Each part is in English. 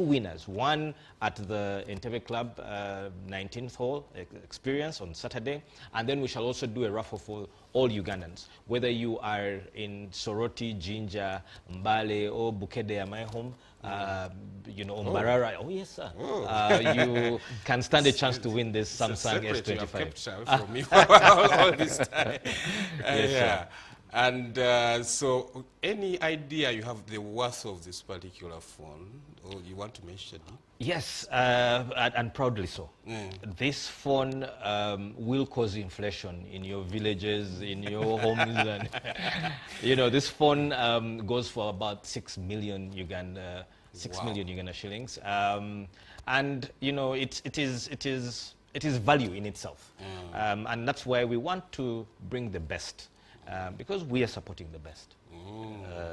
winners. One at the Entebbe Club 19th hole experience on Saturday, and then we shall also do a raffle for all Ugandans, whether you are in Soroti, Jinja, Mbale, or Bukedea, my home, you know, Mbarara. Oh yes, sir. You can stand a chance to win this Samsung S25. You have kept from me all this time. Yes, yeah. And so, any idea you have the worth of this particular phone, or you want to mention it? Yes, and proudly so. This phone will cause inflation in your villages, in your homes, and you know, this phone goes for about 6 million Uganda, 6 million Uganda shillings, and you know, it is value in itself, and that's why we want to bring the best. Because we are supporting the best.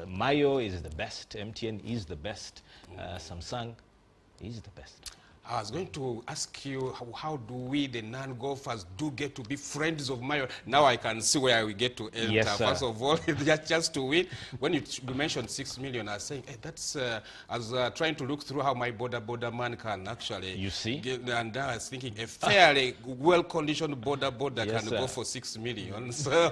Mayo is the best, MTN is the best, Samsung is the best. I was going to ask you, how do we, the non-golfers, do get to be friends of Mayo? Now I can see where we get to enter. Yes, first of all, just to win. When you mentioned 6 million, I was saying, hey, that's, I was trying to look through how my border man can actually. You see? And I was thinking, a fairly well-conditioned border yes, can sir. go for 6 million. So,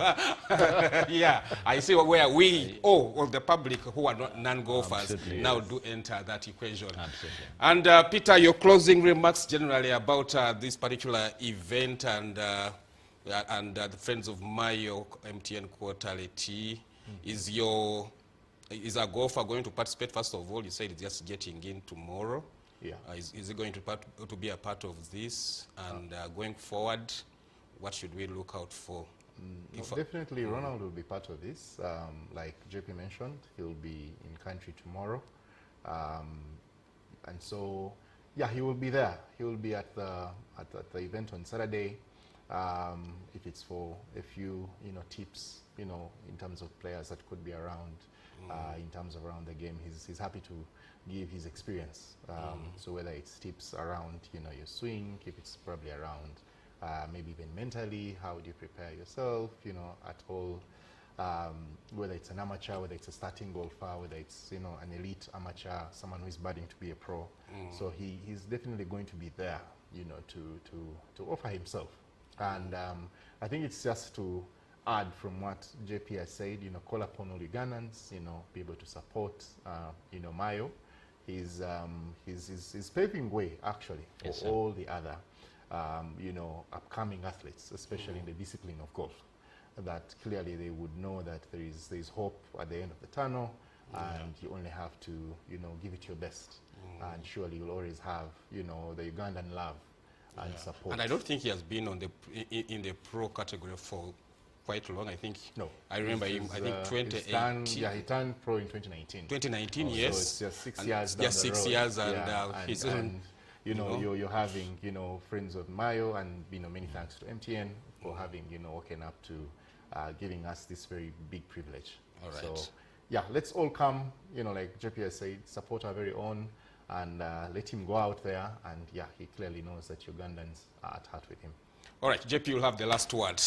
yeah, I see where we, or the public who are not non-golfers, now do enter that equation. Absolutely. And Peter, your closing remarks generally about this particular event and the Friends of Mayo MTN Quarterly Tea. Is a golfer going to participate? First of all, you said it's just getting in tomorrow. Yeah. Is it going to be a part of this? And going forward, what should we look out for? No, definitely, Ronald will be part of this. Like JP mentioned, he'll be in country tomorrow, and so. Yeah, he will be there. He will be at the event on Saturday. If it's for a few, tips, in terms of players that could be around, in terms of around the game, he's happy to give his experience. So whether it's tips around, your swing, if it's probably around, maybe even mentally, how would you prepare yourself, at all. Whether it's an amateur, whether it's a starting golfer, whether it's an elite amateur, someone who is budding to be a pro. So he's definitely going to be there, to offer himself. And I think it's just to add from what JP has said, call upon all Ugandans, be able to support, Mayo. He's paving way actually for Yes, all the other, upcoming athletes, especially in the discipline of golf. That clearly they would know that there is hope at the end of the tunnel, and you only have to give it your best, and surely you'll always have the Ugandan love and support. And I don't think he has been in the pro category for quite long. I think I remember him. I think 2018. He turned pro in 2019. 2019, yes. So it's just 6 years. Just 6 years, and you're having friends of Mayo, and many thanks to MTN for having woken up to giving us this very big privilege. All right. So yeah, let's all come, like JP has said, support our very own, and let him go out there, and yeah, he clearly knows that Ugandans are at heart with him. All right, JP, you'll have the last word.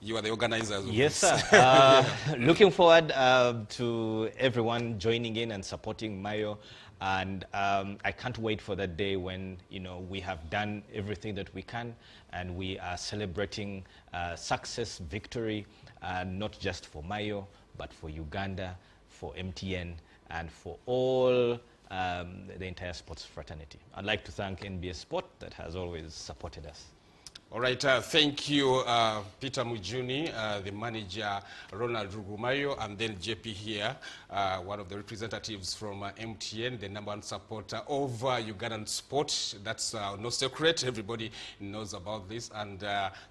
You are the organizers of yes, this. sir. Looking forward to everyone joining in and supporting Mayo. And I can't wait for that day when, we have done everything that we can, and we are celebrating success, victory, not just for Mayo, but for Uganda, for MTN, and for all the entire sports fraternity. I'd like to thank NBS Sport that has always supported us. All right, thank you, Peter Mujuni, the manager, Ronald Rugumayo, and then JP here, one of the representatives from MTN, the #1 supporter of Ugandan sport. That's no secret. Everybody knows about this. And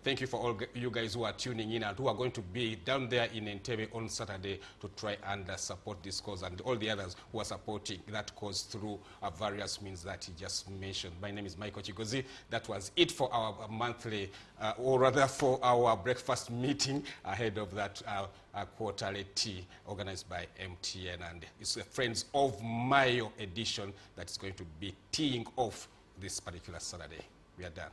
thank you for all you guys who are tuning in and who are going to be down there in Entebbe on Saturday to try and support this cause, and all the others who are supporting that cause through various means that he just mentioned. My name is Michael Chigozi. That was it for our monthly, or rather for our breakfast meeting ahead of that quarterly tea organized by MTN, and it's a Friends of Mayo edition that is going to be teeing off this particular Saturday. We are done.